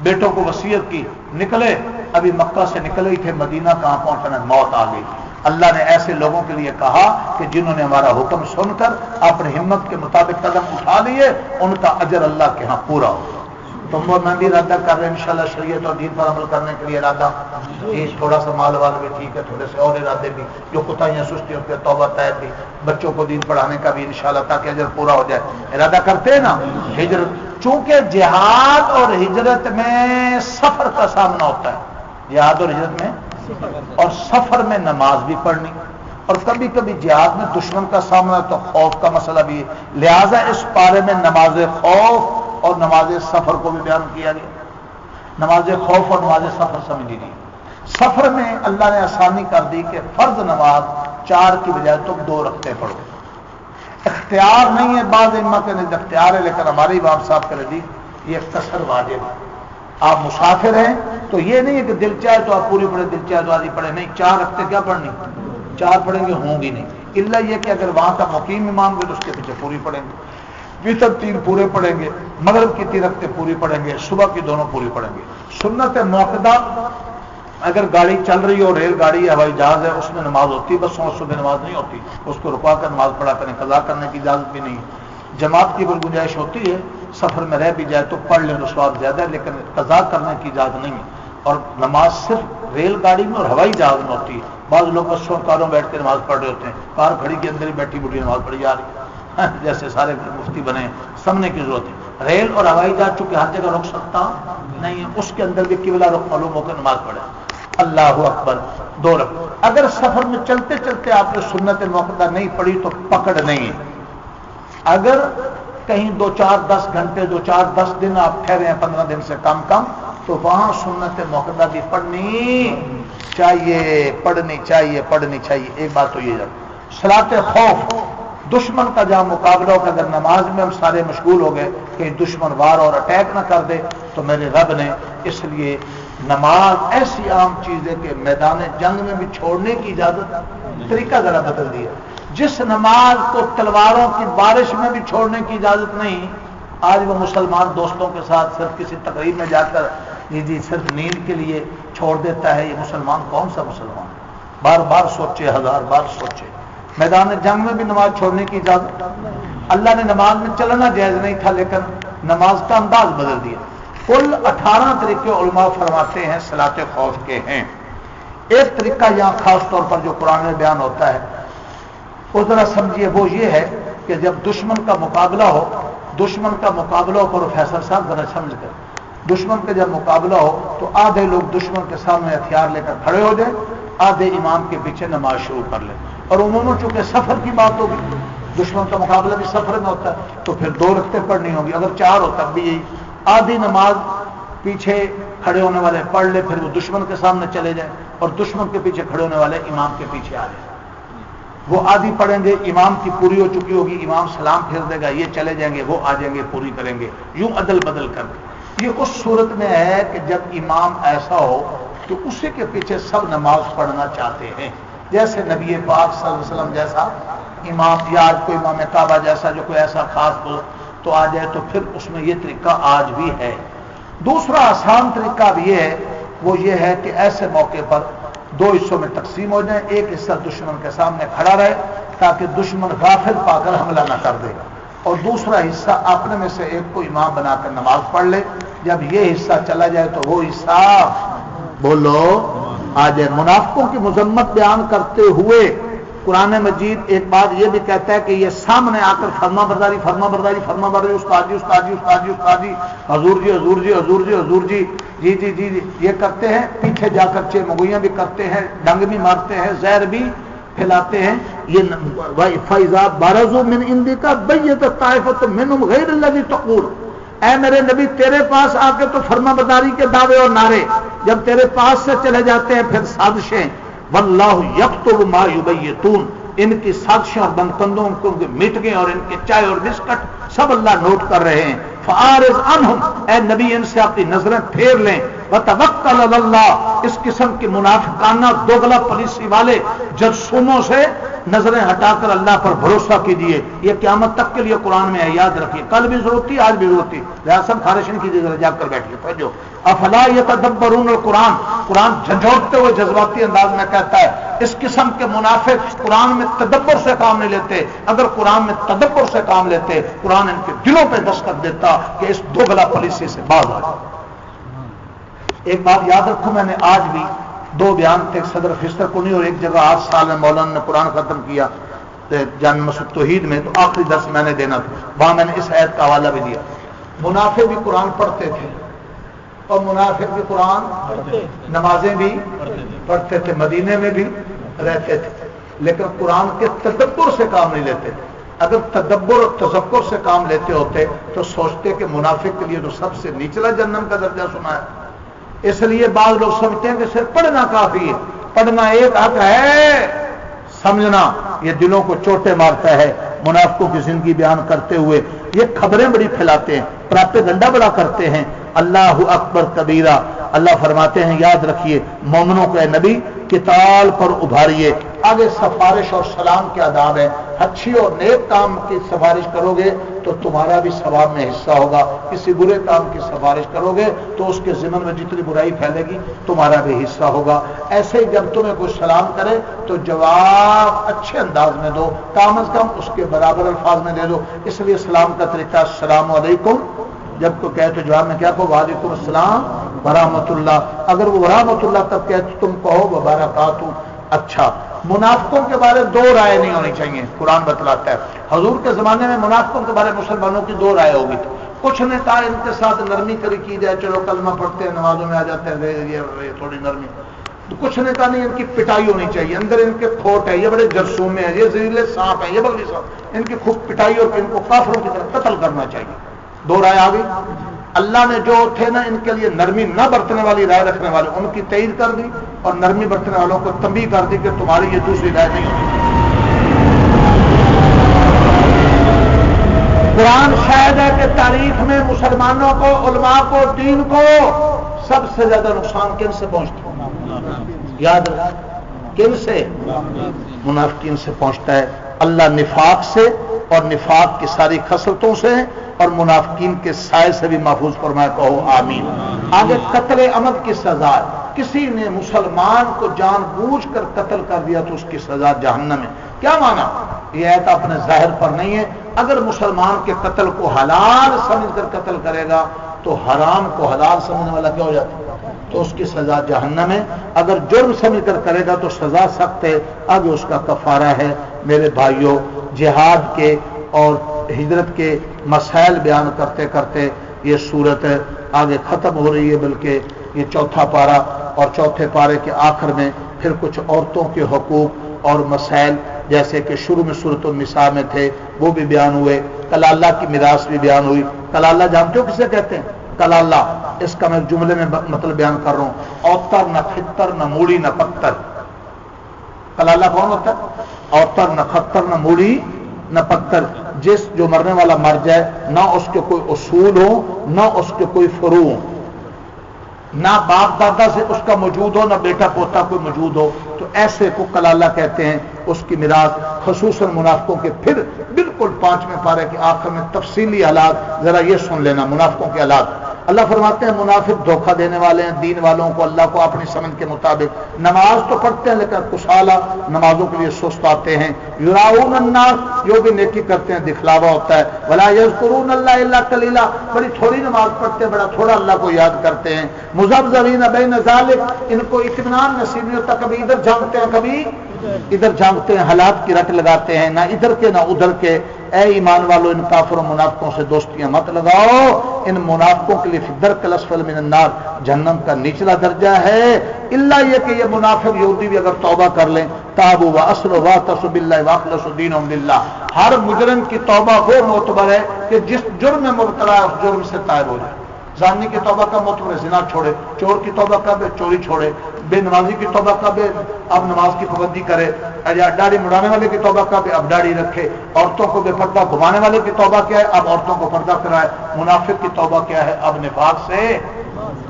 بیٹوں کو وصیت کی، نکلے، ابھی مکہ سے نکلے ہی تھے، مدینہ کہاں پہنچنا، موت آ گئی۔ اللہ نے ایسے لوگوں کے لیے کہا کہ جنہوں نے ہمارا حکم سن کر اپنی ہمت کے مطابق قدم اٹھا لیے، ان کا اجر اللہ کے ہاں پورا ہو۔ تم وہ میں بھی ارادہ کر رہے ہیں انشاءاللہ شریعت اور دین پر عمل کرنے کے لیے ارادہ، تھوڑا سا مال وال بھی ٹھیک ہے، تھوڑے سے اور ارادے بھی، جو کوتاہیاں سستیوں کے توبہ طیب بھی، بچوں کو دین پڑھانے کا بھی انشاءاللہ تاکہ اجر پورا ہو جائے، ارادہ کرتے ہیں نا۔ ہجرت، چونکہ جہاد اور ہجرت میں سفر کا سامنا ہوتا ہے، جہاد اور ہجرت میں، اور سفر میں نماز بھی پڑھنی، اور کبھی کبھی جہاد میں دشمن کا سامنا تو خوف کا مسئلہ بھی ہے، لہذا اس بارے میں نماز خوف اور نماز سفر کو بھی بیان کیا گیا۔ نماز خوف اور نماز سفر سمجھ لیجیے۔ سفر میں اللہ نے آسانی کر دی کہ فرض نماز 4 کی بجائے تم 2 رکھتے پڑھو، اختیار نہیں ہے، بعض ائمہ کے نزدیک اختیار ہے، لیکن ہمارے امام صاحب کے نزدیک یہ قصر واجب ہے۔ آپ مسافر ہیں تو یہ نہیں ہے کہ دل چاہے تو آپ پوری پڑھیں، دل چاہے تو آدھی پڑھیں، نہیں، 4 رکھتے کیا پڑھنی، 4 پڑھیں گے، ہوں گی نہیں، الا یہ کہ اگر وہاں کا مقیم امام ہوئے تو اس کے پیچھے پوری پڑھیں گے، وطر 3 پورے پڑھیں گے، مغرب کی 3 رکعتیں پوری پڑھیں گے، صبح کی 2 پوری پڑھیں گے۔ سنت موقدہ، اگر گاڑی چل رہی ہو، ریل گاڑی ہے، ہوائی جہاز ہے، اس میں نماز ہوتی ہے، بسوں صبح نماز نہیں ہوتی، اس کو رکوا کر نماز پڑھا کریں، قضا کرنے کی اجازت بھی نہیں ہے۔ جماعت کی بڑی گنجائش ہوتی ہے، سفر میں رہ بھی جائے تو پڑھ لیں تو ثواب زیادہ ہے، لیکن قضا کرنے کی اجازت نہیں ہے۔ اور نماز صرف ریل گاڑی میں اور ہوائی جہاز میں ہوتی ہے۔ بعض لوگ بسوں کاروں بیٹھ کے نماز پڑھ رہے ہوتے ہیں، کار کھڑی کے اندر ہی بیٹھی بوٹھی نماز پڑھی جا رہی ہے، جیسے سارے مفتی بنے ہیں، سمجھنے کی ضرورت ہے۔ ریل اور ہوائی جہاز چونکہ ہر جگہ رک سکتا نہیں ہے، اس کے اندر بھی قبلہ رخ معلوم ہو کر نماز پڑھے۔ اللہ اکبر 2 رکعت. اگر سفر میں چلتے چلتے آپ نے سنت موقدہ نہیں پڑھی تو پکڑ نہیں ہے. اگر کہیں 2-4-10 گھنٹے 2-4-10 دن آپ ٹھہرے ہیں 15 دن سے کم تو وہاں سنت موقدہ بھی پڑھنی چاہیے. ایک بات تو یہ ہے صلاۃ خوف، دشمن کا جہاں مقابلہ ہو کہ اگر نماز میں ہم سارے مشغول ہو گئے کہ دشمن وار اور اٹیک نہ کر دے تو میرے رب نے اس لیے نماز ایسی عام چیز ہے کہ میدان جنگ میں بھی چھوڑنے کی اجازت، طریقہ ذرا بدل دیا. جس نماز کو تلواروں کی بارش میں بھی چھوڑنے کی اجازت نہیں، آج وہ مسلمان دوستوں کے ساتھ صرف کسی تقریب میں جا کر جی صرف نیند کے لیے چھوڑ دیتا ہے. یہ مسلمان کون سا مسلمان؟ بار بار سوچے، 1000 بار سوچے. میدان جنگ میں بھی نماز چھوڑنے کی اجازت. اللہ نے نماز میں چلنا جائز نہیں تھا لیکن نماز کا انداز بدل دیا. کل 18 طریقے علماء فرماتے ہیں صلاۃ خوف کے ہیں. ایک طریقہ یہاں خاص طور پر جو قرآن میں بیان ہوتا ہے وہ ذرا سمجھیے، وہ یہ ہے کہ جب دشمن کا مقابلہ ہو پروفیسر صاحب ذرا سمجھ کر، دشمن کا جب مقابلہ ہو تو آدھے لوگ دشمن کے سامنے ہتھیار لے کر کھڑے ہو جائیں، آدھے امام کے پیچھے نماز شروع کر لیں. اور عموماً چونکہ سفر کی بات ہوگی، دشمن کا مقابلہ بھی سفر میں ہوتا ہے تو پھر 2 رکعتیں پڑھنی ہوگی. اگر 4 ہو تب بھی یہی، آدھی نماز پیچھے کھڑے ہونے والے پڑھ لے، پھر وہ دشمن کے سامنے چلے جائیں اور دشمن کے پیچھے کھڑے ہونے والے امام کے پیچھے آ جائیں. وہ آدھی پڑھیں گے، امام کی پوری ہو چکی ہوگی، امام سلام پھیر دے گا، یہ چلے جائیں گے، وہ آ جائیں گے، پوری کریں گے، یوں عدل بدل کر کے. یہ اس صورت میں ہے کہ جب امام ایسا ہو کہ اسی کے پیچھے سب نماز پڑھنا چاہتے ہیں، جیسے نبی پاک صلی اللہ علیہ وسلم جیسا امام، یا آج کوئی امام کعبہ جیسا جو کوئی ایسا خاص تو آ جائے، تو پھر اس میں یہ طریقہ آج بھی ہے. دوسرا آسان طریقہ بھی یہ ہے، وہ یہ ہے کہ ایسے موقع پر 2 حصوں میں تقسیم ہو جائیں. ایک حصہ دشمن کے سامنے کھڑا رہے تاکہ دشمن غافل پا کر حملہ نہ کر دے، اور دوسرا حصہ اپنے میں سے ایک کو امام بنا کر نماز پڑھ لے. جب یہ حصہ چلا جائے تو وہ حصہ بولو آ جائے. منافقوں کی مذمت بیان کرتے ہوئے قرآن مجید ایک بات یہ بھی کہتا ہے کہ یہ سامنے آ کر فرما برداری، استاد جی، حضور جی یہ کرتے ہیں. پیچھے جا کر چمگویاں بھی کرتے ہیں، ڈنگ بھی مارتے ہیں، زہر بھی پھیلاتے ہیں. یہ فَإِذَا بَرَزُوا مِنْ عِنْدِكَ بَيَّتَ طَائِفَةٌ مِّنْهُمْ غَيْرَ الَّذِي تَقُولُ. اے میرے نبی تیرے پاس آ کے تو فرما برداری کے دعوے اور نعرے، جب تیرے پاس سے چلے جاتے ہیں پھر سازشیں. وَاللَّهُ يَكْتُبُ مَا يُبَيِّتُونَ. ان کی سازشیں اور بندکندوں کو مٹ گئے اور ان کے چائے اور بسکٹ سب اللہ نوٹ کر رہے ہیں. فَأَعْرِضْ عَنْهُمْ. اے نبی ان سے اپنی نظریں پھیر لیں. وَتَوَكَّلْ عَلَى اللَّهِ. اس قسم کے منافقانہ دوغلا پالیسی والے جرثوموں سے نظریں ہٹا کر اللہ پر بھروسہ کیجیے. یہ قیامت تک کے لیے قرآن میں ہے، یاد رکھیے. کل بھی ضرورت تھی، آج بھی ضرورت تھی. ریاست خارش نہیں کیجیے، ذرا جاگ کر بیٹھیے. توجہ. افلا یتدبرون القرآن. قرآن جھنجھوڑتے ہوئے جذباتی انداز میں کہتا ہے اس قسم کے منافق قرآن میں تدبر سے کام نہیں لیتے. اگر قرآن میں تدبر سے کام لیتے قرآن ان کے دلوں پہ دستک دیتا کہ اس دوغلا پالیسی سے باز آ. ایک بات یاد رکھو، میں نے آج بھی 2 بیان تھے، صدر فستر کنی اور ایک جگہ 8 سال میں مولانا نے قرآن ختم کیا جامع مسجد توحید میں، تو آخری درس میں نے دینا تھا، وہاں میں نے اس آیت کا حوالہ بھی دیا. منافق بھی قرآن پڑھتے تھے اور منافق بھی قرآن نمازیں بھی پڑھتے تھے، مدینے میں بھی رہتے تھے، لیکن قرآن کے تدبر سے کام نہیں لیتے. اگر تدبر اور تذکر سے کام لیتے ہوتے تو سوچتے کہ منافق کے لیے تو سب سے نچلا جہنم کا درجہ سنا ہے. اس لیے بعض لوگ سمجھتے ہیں کہ صرف پڑھنا کافی ہے. پڑھنا ایک حق ہے، سمجھنا یہ دلوں کو چوٹیں مارتا ہے. منافقوں کی زندگی بیان کرتے ہوئے یہ خبریں بڑی پھیلاتے ہیں، پراپیگنڈا بڑا کرتے ہیں. اللہ اکبر کبیرہ. اللہ فرماتے ہیں یاد رکھیے مومنوں کو اے نبی قتال پر ابھاریے. آگے سفارش اور سلام کے آداب ہے. اچھی اور نیک کام کی سفارش کرو گے تو تمہارا بھی ثواب میں حصہ ہوگا، کسی برے کام کی سفارش کرو گے تو اس کے ضمن میں جتنی برائی پھیلے گی تمہارا بھی حصہ ہوگا. ایسے ہی جب تمہیں کوئی سلام کرے تو جواب اچھے انداز میں دو، کم از کم اس کے برابر الفاظ میں دے دو. اس لیے سلام کا طریقہ السلام علیکم. جب کو کہے تو جواب میں کیا کہو؟ وعلیکم السلام ورحمۃ اللہ. اگر وہ ورحمۃ اللہ تب کہے تو تم کہو وبرکاتہ. اچھا، منافقوں کے بارے 2 رائے نہیں ہونی چاہیے. قرآن بتلاتا ہے حضور کے زمانے میں منافقوں کے بارے مسلمانوں کی 2 رائے ہوگی تھی. کچھ نے کہا ان کے ساتھ نرمی کری کی جائے، چلو کلمہ پڑھتے ہیں نمازوں میں آ جاتے ہیں، یہ تھوڑی نرمی. تو کچھ نے کہا نہیں ان کی پٹائی ہونی چاہیے، اندر ان کے کھوٹ ہے، یہ بڑے جرثومے ہیں، یہ زہریلے سانپ ہیں، یہ بغلی سانپ، ان کی خوب پٹائی اور ان کو کافروں کی طرح قتل کرنا چاہیے. دو رائے آ گئی. اللہ نے جو تھے نا ان کے لیے نرمی نہ برتنے والی رائے رکھنے والے ان کی تائید کر دی، اور نرمی برتنے والوں کو تنبیہ کر دی کہ تمہاری یہ دوسری رائے نہیں ہوتی. قرآن شاہد ہے کہ تاریخ میں مسلمانوں کو، علماء کو، دین کو سب سے زیادہ نقصان کن سے پہنچتا ہے؟ یاد رکھ، کن سے؟ منافقین سے پہنچتا ہے. اللہ نفاق سے اور نفاق کی ساری خصلتوں سے اور منافقین کے سائے سے بھی محفوظ فرمائے. کہو آمین. آگے قتل عمد کی سزا ہے. کسی نے مسلمان کو جان بوجھ کر قتل کر دیا تو اس کی سزا جہنم ہے. کیا مانا؟ یہ آیت اپنے ظاہر پر نہیں ہے. اگر مسلمان کے قتل کو حلال سمجھ کر قتل کرے گا تو حرام کو حلال سمجھنے والا کیا ہو جاتا ہے؟ تو اس کی سزا جہنم ہے. اگر جرم سمجھ کر کرے گا تو سزا سخت ہے. آگے اس کا کفارہ ہے. میرے بھائیوں، جہاد کے اور ہجرت کے مسائل بیان کرتے کرتے یہ صورت آگے ختم ہو رہی ہے، بلکہ یہ چوتھا پارہ، اور چوتھے پارے کے آخر میں پھر کچھ عورتوں کے حقوق اور مسائل جیسے کہ شروع میں سورۃ النساء میں تھے وہ بھی بیان ہوئے. کلالہ کی میراث بھی بیان ہوئی. کلالہ جانتے ہو کسے کہتے ہیں؟ کلالہ، اس کا میں جملے میں مطلب بیان کر رہا ہوں. اوتر نہ کھتر نہ موڑی نہ پتھر. کلالہ کون ہوتا ہے؟ اوتر نہ کھتر نہ موڑی نہ پتھر. جس جو مرنے والا مر جائے، نہ اس کے کوئی اصول ہو، نہ اس کے کوئی فروع ہو، نہ باپ دادا سے اس کا موجود ہو، نہ بیٹا پوتا کوئی موجود ہو، تو ایسے کو کلالہ کہتے ہیں. اس کی میراث خصوصاً منافقوں کے. پھر بالکل 5ویں پارے کے آخر میں تفصیلی حالات ذرا یہ سن لینا منافقوں کے حالات. اللہ فرماتے ہیں منافق دھوکہ دینے والے ہیں دین والوں کو، اللہ کو اپنی سمجھ کے مطابق. نماز تو پڑھتے ہیں لیکن کسالہ، نمازوں کے لیے سست آتے ہیں. یراؤن الناس، جو بھی نیکی کرتے ہیں دکھلاوا ہوتا ہے. ولا یذکرون اللہ الا قلیلا، بڑی تھوڑی نماز پڑھتے ہیں، بڑا تھوڑا اللہ کو یاد کرتے ہیں. مذبذبین بین ذالک، ان کو اطمینان نصیب نہیں ہوتا، کبھی ادھر جھانکتے ہیں کبھی ادھر جھانکتے ہیں، حالات کی رٹ لگاتے ہیں، نہ ادھر کے نہ ادھر کے. اے ایمان والو، ان کافر و منافقوں سے دوستیاں مت لگاؤ. ان منافقوں کے لیے فی الدرک الاسفل من النار، جہنم کا نچلا درجہ ہے. الا یہ کہ یہ منافق یہودی بھی اگر توبہ کر لیں، تابوا واصلحوا واعتصموا باللہ واخلصوا دینہم للہ. ہر مجرم کی توبہ وہ معتبر ہے کہ جس جرم میں مبتلا ہے اس جرم سے تائب ہو جائے. زانی کی توبہ کا معتبر ہے زنا چھوڑے، چور کی توبہ کا ہے چوری چھوڑے، بے نمازی کی توبہ کا ہے اب نماز کی پابندی کرے، داڑھی مڑانے والے کی توبہ کا ہے اب داڑھی رکھے، عورتوں کو بے پردہ گھمانے والے کی توبہ کیا ہے اب عورتوں کو پردہ کرائے. منافق کی توبہ کیا ہے؟ اب نفاق سے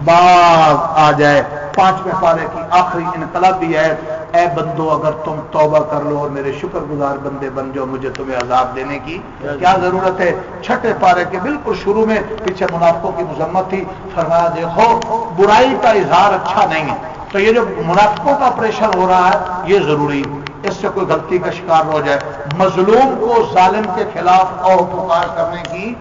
باز آ جائے. 5ویں پارے کی آخری انقلابی ہے، اے بندو اگر تم توبہ کر لو اور میرے شکر گزار بندے بن جاؤ، مجھے تمہیں عذاب دینے کی کیا ضرورت ہے. 6 پارے کے بالکل شروع میں پیچھے منافقوں کی مذمت تھی، فرمایا دیکھو برائی کا اظہار اچھا نہیں ہے، تو یہ جو منافقوں کا پریشر ہو رہا ہے یہ ضروری، اس سے کوئی غلطی کا شکار ہو جائے. مظلوم کو ظالم کے خلاف اور پکار کرنے کی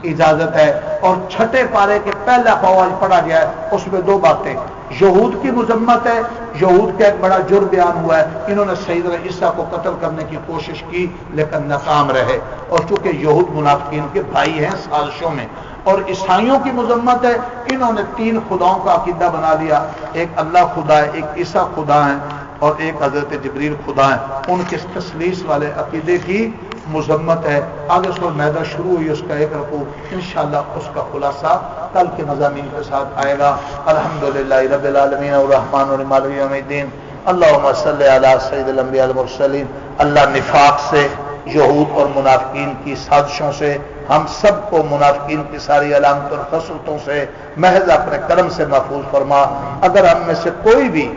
اجازت ہے. اور 6 پارے کے پہلا فوائد پڑھا گیا ہے، اس میں 2 باتیں. یہود کی مذمت ہے، یہود کا ایک بڑا جرم بیان ہوا ہے، انہوں نے سیدنا عیسیٰ کو قتل کرنے کی کوشش کی لیکن ناکام رہے، اور چونکہ یہود منافقین کے بھائی ہیں سازشوں میں. اور عیسائیوں کی مذمت ہے، انہوں نے 3 خداؤں کا عقیدہ بنا لیا، ایک اللہ خدا ہے، ایک عیسیٰ خدا ہے اور ایک حضرت جبریل خدا ہے. ان کے تثلیث والے عقیدے کی مذمت ہے. آگے سورۃ مائدہ شروع ہوئی، اس کا ایک رکوع انشاءاللہ اس کا خلاصہ کل کے مضامین کے ساتھ آئے گا. الحمدللہ رب العالمین الرحمن الرحیم مالک یوم الدین. اللہم صلی علی سید الانبیاء المرسلین. اللہ نفاق سے، یہود اور منافقین کی سازشوں سے، ہم سب کو منافقین کی ساری علامتوں اور خصلتوں سے محض اپنے کرم سے محفوظ فرما. اگر ہم میں سے کوئی بھی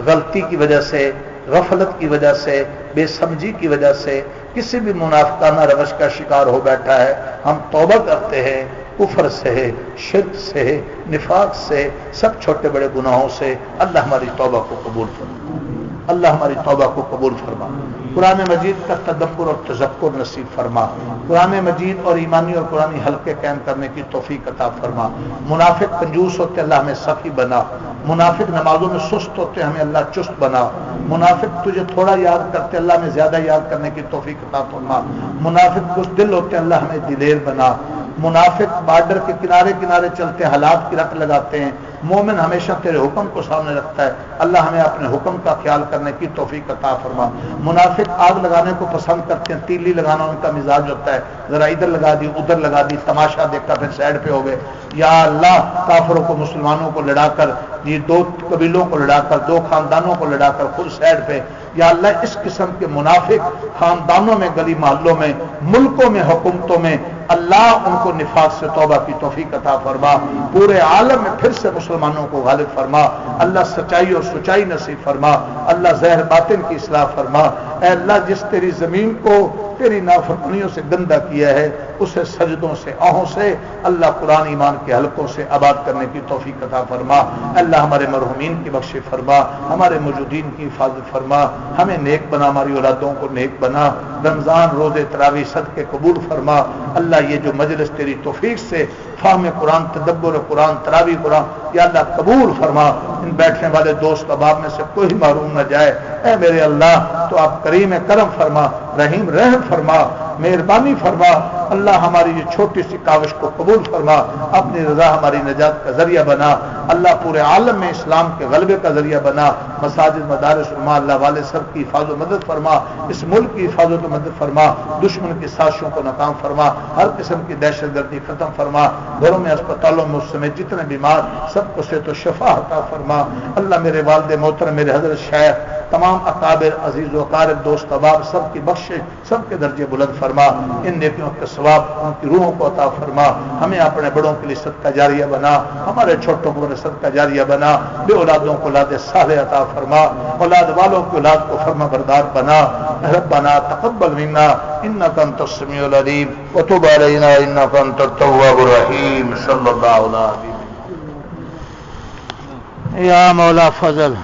غلطی کی وجہ سے، غفلت کی وجہ سے، بے سمجھی کی وجہ سے کسی بھی منافقانہ روش کا شکار ہو بیٹھا ہے، ہم توبہ کرتے ہیں کفر سے، شرک سے، نفاق سے، سب چھوٹے بڑے گناہوں سے. اللہ ہماری توبہ کو قبول فرما، اللہ ہماری توبہ کو قبول فرما. قرآن مجید کا تدبر اور تذکر نصیب فرما. قرآن مجید اور ایمانی اور قرآنی حلقے قائم کرنے کی توفیق عطا فرما. منافق کنجوس ہوتے اللہ ہمیں سخی بنا. منافق نمازوں میں سست ہوتے ہمیں اللہ چست بنا. منافق تجھے تھوڑا یاد کرتے اللہ ہمیں زیادہ یاد کرنے کی توفیق عطا فرما. منافق کچھ دل ہوتے اللہ ہمیں دلیر بنا. منافق بارڈر کے کنارے کنارے چلتے حالات کی رٹ لگاتے ہیں، مومن ہمیشہ تیرے حکم کو سامنے رکھتا ہے۔ اللہ ہمیں اپنے حکم کا خیال کرنے کی توفیق عطا فرما۔ منافق آگ لگانے کو پسند کرتے ہیں، تیلی لگانا ان کا مزاج ہوتا ہے، ذرا ادھر لگا دی ادھر لگا دی، تماشا دیکھا پھر سائڈ پہ ہو گئے۔ یا اللہ کافروں کو مسلمانوں کو لڑا کر، یہ دو قبیلوں کو لڑا کر، دو خاندانوں کو لڑا کر خود سائڈ پہ، یا اللہ اس قسم کے منافق خاندانوں میں، گلی محلوں میں، ملکوں میں، حکومتوں میں، اللہ ان کو نفاق سے توبہ کی توفیق عطا فرما۔ پورے عالم میں پھر سے مسلمانوں کو غالب فرما۔ اللہ سچائی اور سچائی نصیب فرما۔ اللہ ظاہر باطن کی اصلاح فرما۔ اے اللہ جس تیری زمین کو تیری نافرمانیوں سے گندہ کیا ہے، اسے سجدوں سے، آہوں سے، اللہ قرآن ایمان کے حلقوں سے آباد کرنے کی توفیق عطا فرما۔ اللہ ہمارے مرحومین کی بخش فرما، ہمارے موجودین کی حفاظت فرما، ہمیں نیک بنا، ہماری اولادوں کو نیک بنا۔ رمضان روزے تراویح صدقے قبول فرما۔ اللہ یہ جو مجلس تیری توفیق سے فہم قرآن، تدبر قرآن، تراویح قرآن، یا اللہ قبول فرما۔ ان بیٹھنے والے دوست احباب میں سے کوئی محروم نہ جائے۔ اے میرے اللہ تو آپ کریم کرم فرما، رحیم رحم فرما، مہربانی فرما۔ اللہ ہماری یہ چھوٹی سی کاوش کو قبول فرما، اپنی رضا ہماری نجات کا ذریعہ بنا۔ اللہ پورے عالم میں اسلام کے غلبے کا ذریعہ بنا۔ مساجد، مدارس، علماء اللہ والے سب کی حفاظت و مدد فرما، اس ملک کی حفاظت و مدد فرما، دشمن کی سازشوں کو ناکام فرما، ہر قسم کی دہشت گردی ختم فرما، گھروں میں، اسپتالوں میں اس سمیت جتنے بیمار سب کو صحت و شفا عطا فرما۔ اللہ میرے والد محترم، میرے حضرت شیخ، تمام اکابر، عزیز و اقارب، دوست احباب سب کی بخشش، سب کے درجے بلند فرما۔ ان نیکیوں کے ثواب ان کی روحوں کو عطا فرما۔ ہمیں اپنے بڑوں کے لیے صدقہ جاریہ بنا، ہمارے چھوٹوں کو صدقہ جاریہ بنا۔ بے اولادوں کو اولاد صالح عطا فرما، اولاد والوں کی اولاد کو فرما بردار بنا۔ ربنا تقبل منا انك انت السميع العليم وتب علينا انك انت التواب الرحيم۔ صلی اللہ علیہ وسلم۔ یا مولا فضل